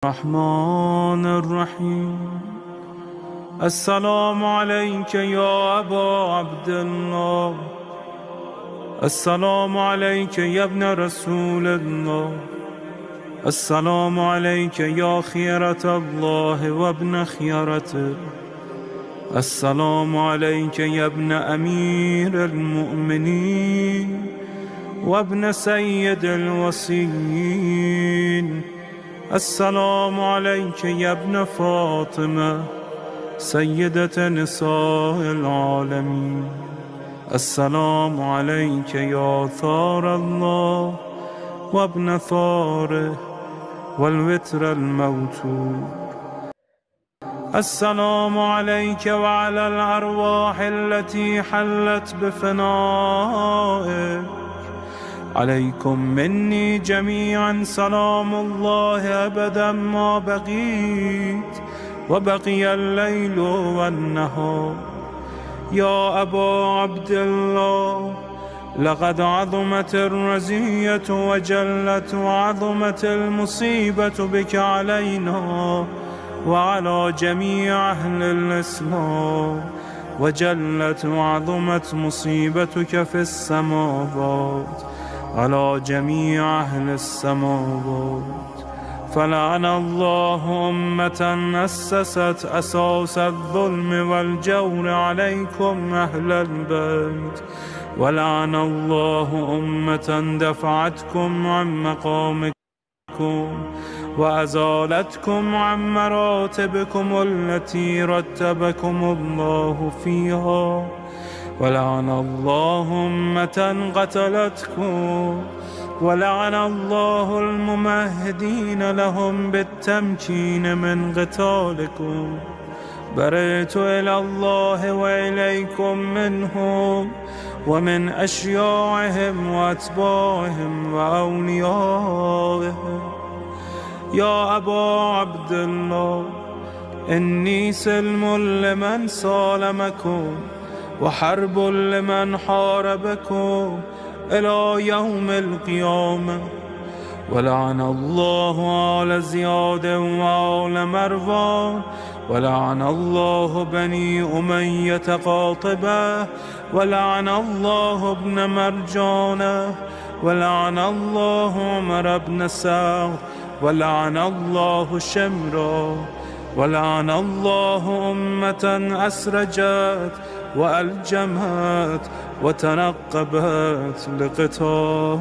الرحمن الرحيم. السلام عليك يا أبا عبد الله، السلام عليك يا ابن رسول الله، السلام عليك يا خيرة الله وابن خيرته، السلام عليك يا ابن أمير المؤمنين وابن سيد الوصيين، السلام عليك يا ابن فاطمة سيدة نساء العالمين، السلام عليك يا ثار الله وابن ثاره والوتر الموتور، السلام عليك وعلى الأرواح التي حلت بفنائك، عليكم مني جميعا سلام الله أبدا ما بقيت وبقي الليل والنهار. يا أبا عبد الله، لقد عظمت الرزية وجلت وعظمت المصيبة بك علينا وعلى جميع أهل الإسلام، وجلت وعظمت مصيبتك في السماوات على جميع أهل السماوات. فلعن الله أمة أسست أساس الظلم والجور عليكم أهل البيت، ولعن الله أمة دفعتكم عن مقامكم وأزالتكم عن مراتبكم التي رتبكم الله فيها، ولعن الله أمة قتلتكم، ولعن الله الممهدين لهم بالتمكين من قتالكم. برئت إلى الله وإليكم منهم ومن أشياعهم وأتباعهم وأوليائهم. يا أبا عبد الله، إني سلم لمن سالمكم وحرب لمن حاربكم إلى يوم القيامة. ولعن الله آل زياد وآل مروان، ولعن الله بني أمية قاطبة، ولعن الله ابن مرجانة، ولعن الله عمر بن سعد، ولعن الله شمرا، ولعن الله أمة أسرجت وألجمت وتنقبت لقتالك.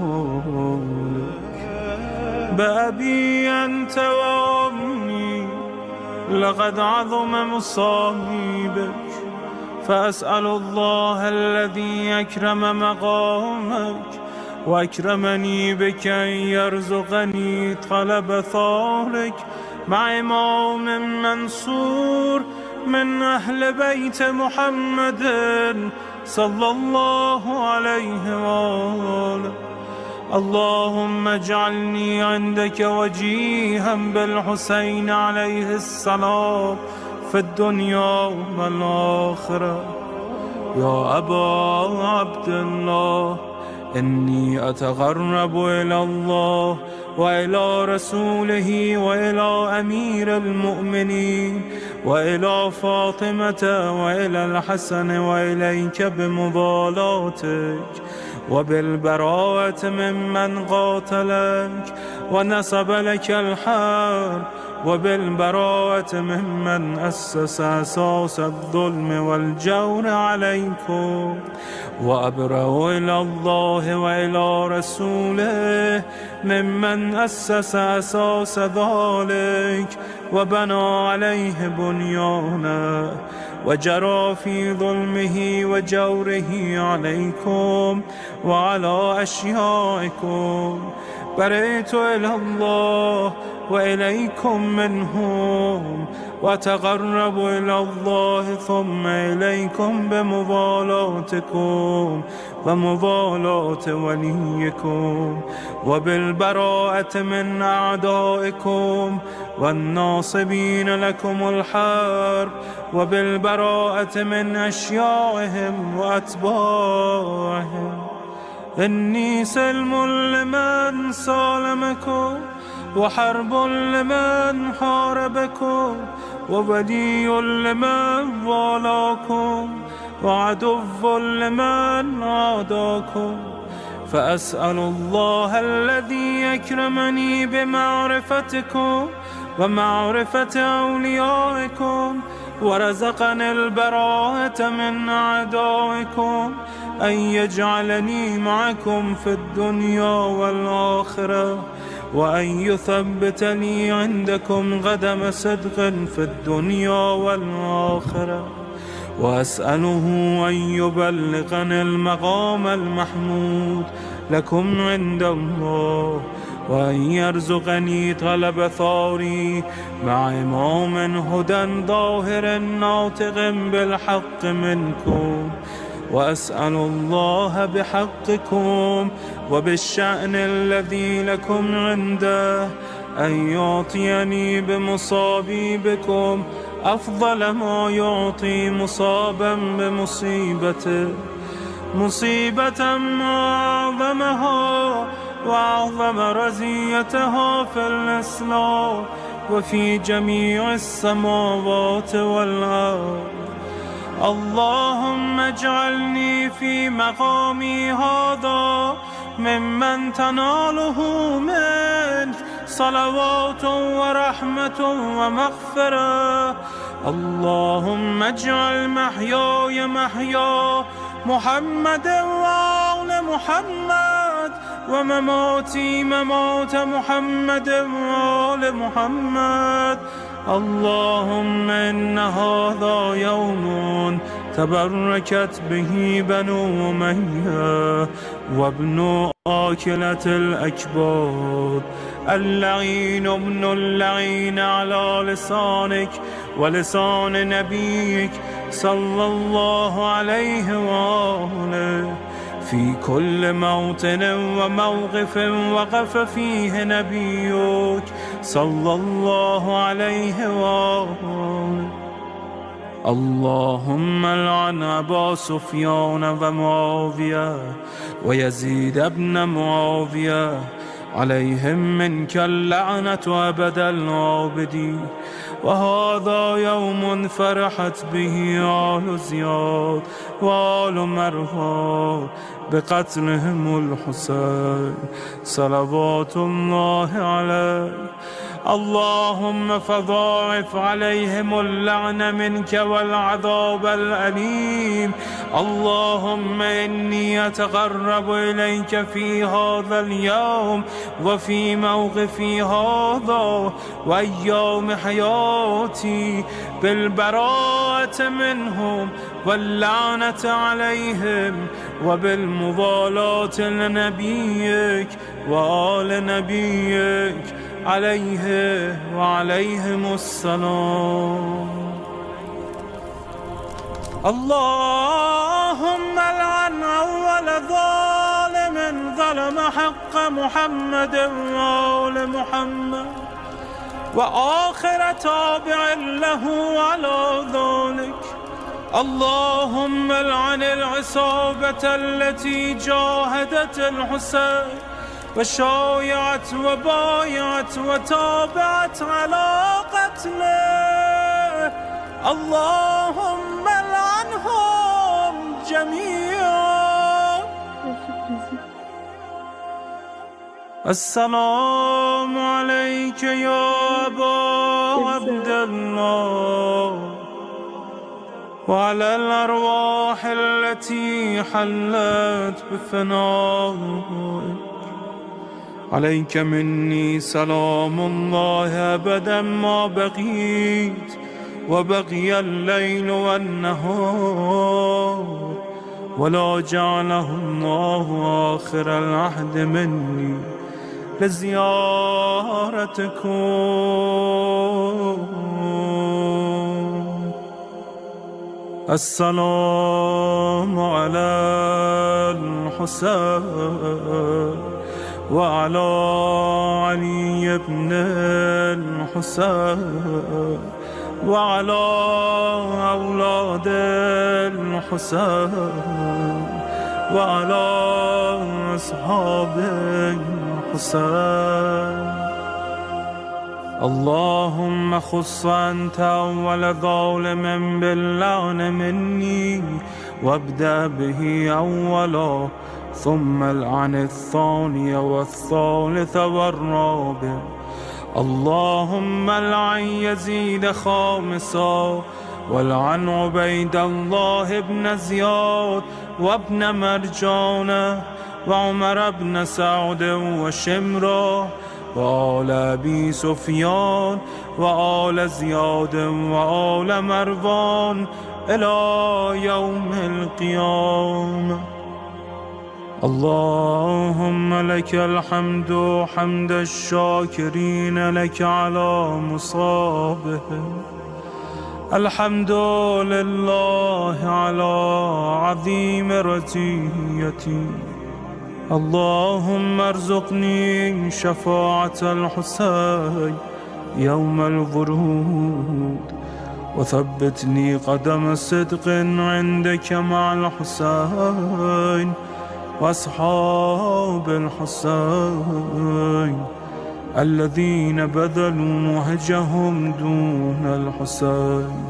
بأبي أنت وأمي لقد عظم مصائبك، فأسأل الله الذي أكرم مقامك وأكرمني بك أن يرزقني طلب ثارك مع إمام منصور من أهل بيت محمد صلى الله عليه وآله. اللهم اجعلني عندك وجيها بالحسين عليه السلام في الدنيا والآخرة. يا أبا عبد الله، إني أتقرب إلى الله وإلى رسوله وإلى أمير المؤمنين وإلى فاطمة وإلى الحسن وإليك بمضالاتك وبالبراءة ممن قاتلك ونصب لك الحرب، وبالبراءة ممن أسس أساس الظلم والجور عليكم. وأبرأ إلى الله وإلى رسوله ممن أسس أساس ذلك وبنى عليه بنيانه وجرى في ظلمه وجوره عليكم وعلى أشيائكم. برئت إلى الله وإليكم منهم، وتقرب إلى الله ثم إليكم بمضالاتكم ومضالاة وليكم وبالبراءة من أعدائكم والناصبين لكم الحرب وبالبراءة من أشيائهم وأتباعهم. إني سلم لمن سالمكم وحرب لمن حاربكم وولي لمن والاكم وعدو لمن عاداكم. فأسأل الله الذي يكرمني بمعرفتكم ومعرفة أوليائكم ورزقني البراءة من أعدائكم أن يجعلني معكم في الدنيا والآخرة، وأن يثبتني عندكم قدم صدق في الدنيا والآخرة. وأسأله أن يبلغني المقام المحمود لكم عند الله، وأن يرزقني طلب ثاري مع إمام هدى ظاهر ناطق بالحق منكم. وأسأل الله بحقكم وبالشأن الذي لكم عنده أن يعطيني بمصابي بكم أفضل ما يعطي مصابا بمصيبته، مصيبة ما أعظمها وأعظم رزيتها في الإسلام وفي جميع السماوات والأرض. اللهم اجعلني في مقامي هذا ممن تناله منك صلوات ورحمة ومغفرة. اللهم اجعل محياي محيا محمد وآل محمد ومماتي ممات محمد وآل محمد. اللهم إن هذا يوم تبركت به بنو أمية وابن آكلة الأكباد، اللعين ابن اللعين على لسانك ولسان نبيك صلى الله عليه وآله، في كل موطن وموقف وقف فيه نبيك صلى الله عليه وآله. اللهم لعن أبا سفيان ومعاوية ويزيد بن معاوية، عليهم منك اللعنة أبد العابدين. وهذا يوم فرحت به آل زياد وآل مروان بقتلهم الحسين صلوات الله عليه. اللهم فضاعف عليهم اللعن منك والعذاب الأليم. اللهم إني أتقرب إليك في هذا اليوم وفي موقفي هذا وأيام حياتي بالبراءة منهم واللعنة عليهم وبالموالاة لنبيك وآل نبيك عليه وعليهم السلام. اللهم لعن أول ظالم ظلم حق محمد وآل محمد وآخر تابع له على ذلك. اللهم لعن العصابة التي جاهدت الحسين وشايعت وبايعت وتابعت على قتله. اللهم لعنهم جميعا. السلام عليك يا أبا عبد الله وعلى الأرواح التي حلت بفنائك. عليك مني سلام الله أبدا ما بقيت وبقي الليل والنهار، ولا جعله الله آخر العهد مني لزيارتكم. السلام على الحسين وعلى علي بن الحسين وعلى أولاد الحسين وعلى أصحاب الحسين. اللهم خص أنت أول ظالم باللعن مني وابدأ به أولا، ثم العن الثاني والثالث والرابع. اللهم العن يزيد خامسا، والعن عبيد الله بن زياد وابن مرجانة وعمر بن سعد وشمرة وآل أبي سفيان وآل زياد وآل مروان إلى يوم القيامة. اللهم لك الحمد حمد الشاكرين لك على مصابهم. الحمد لله على عظيم رزيتي. اللهم ارزقني شفاعة الحسين يوم الورود، وثبتني قدم صدق عندك مع الحسين وأصحاب الحسين الذين بذلوا مهجهم دون الحسين.